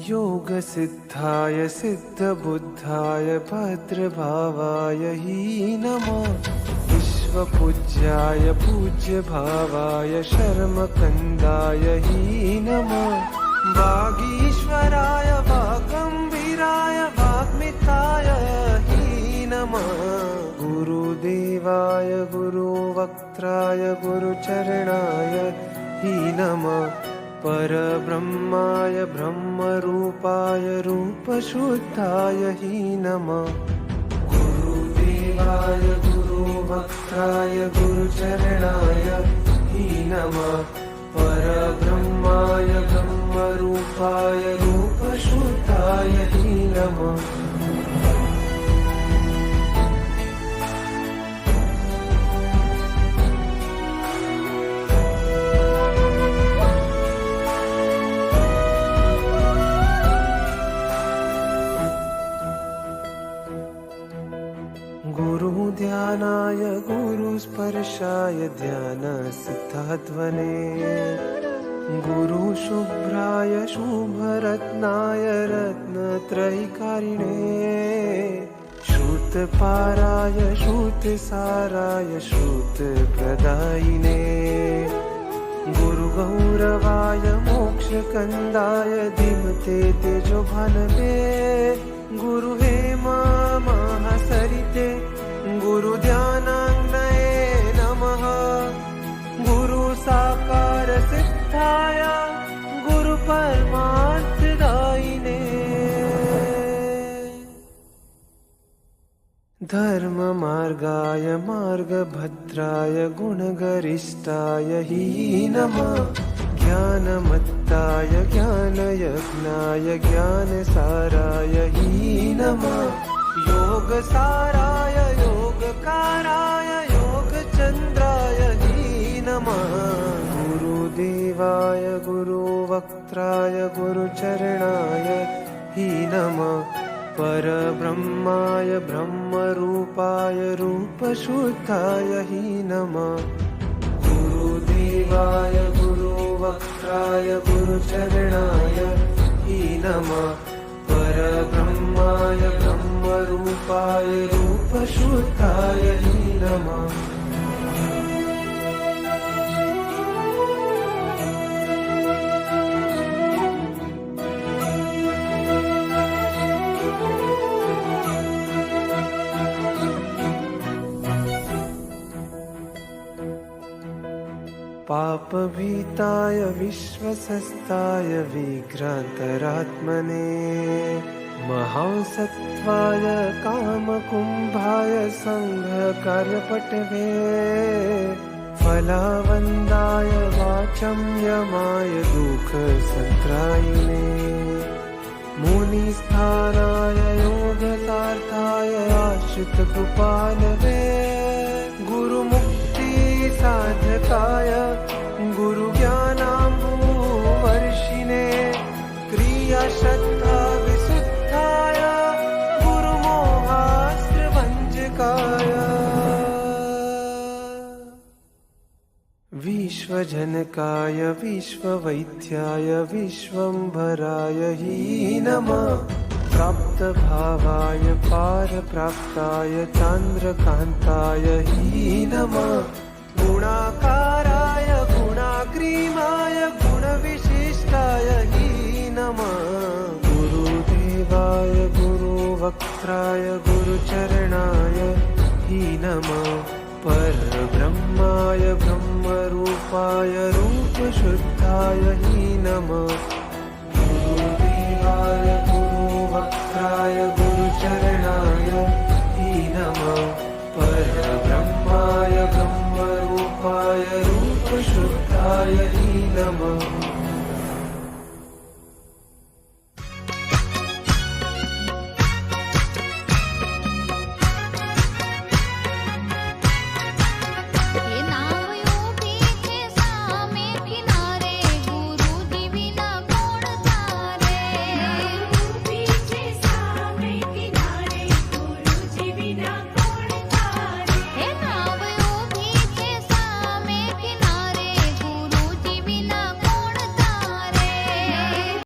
योगसिद्धाय सिद्धबुद्धाय भद्रभावाय हि नमः। विश्वपूज्याय पूज्यभावाय शर्मकन्दाय हि नमः। वागीश्वराय वागम्भीराय वाग्मिताय हि नमः। गुरुदेवाय गुरुवक्त्राय गुरुचरणाय हि नमः। परब्रह्माय ब्रह्मरूपाय रूपशुद्धाय हि नमः। गुरुदेवाय गुरुवक्त्राय गुरुचरणाय हि नमः। परब्रह्माय ब्रह्मरूपाय रूपशुद्धाय हि नमः। गुरुध्यानाय गुरुस्पर्शाय ध्यानसिद्धाध्वने। गुरुशुभ्राय शुभरत्नाय रत्नत्रयीकारिणे। श्रुतपाराय श्रुतसाराय श्रुतप्रदायिने। गुरुगौरवाय मोक्षकन्दाय धीमते तेजोभानवे। गुरुहेमा महासरिते गुरुध्यानाग्नये नमः। गुरुसाकार सिद्धाय गुरुपरमार्थदायिने। धर्ममार्गाय मार्गभद्राय गुणगरिष्ठाय हि नमः। ज्ञानमत्ताय ज्ञानयज्ञाय ज्ञानसाराय हि नमः। योगसाराय योगकाराय योगचन्द्राय हि नमः। गुरुदेवाय गुरुवक्त्राय गुरुचरणाय हि नमः। परब्रह्माय ब्रह्मरूपाय रूपशुद्धाय हि नमः। गुरुदेवाय गुरुवक्त्राय गुरुचरणाय हि नमः। परब्रह्माय ब्रह्मरूपाय रूपशुद्धाय हि नमः। पापभीताय विश्वसस्ताय विघ्नान्तरात्मने। महासत्त्वाय कामकुम्भाय सङ्घकार्यपटवे। फलावन्दाय वाचम्यमाय दुःखसन्त्रायिणे। मुनिस्थानाय योगसार्थाय आश्रितकृपालवे। गुरुमुक्तिसाधकाय गुरुज्ञानाम्बुवर्षिणे। क्रियाश्रद्धा विशुद्धाय गुरुमोहास्त्रभञ्जकाय। विश्वजनकाय विश्ववैद्याय विश्वम्भराय हि नमः। प्राप्तभावाय पारप्राप्ताय चान्द्रकान्ताय हि नमः। गुणाकाराय गुणाग्रीमाय गुणविशिष्टाय हि नमः। गुरुदेवाय गुरुवक्त्राय गुरुचरणाय हि नमः। परब्रह्माय ब्रह्मरूपाय रूपशुद्धाय हि नमः। गुरुदेवाय गुरुवक्त्राय गुरुचरणाय हि नमः। परब्रह्माय ब्रह्मरूपाय रूपशुद्धाय हि नमः। Vina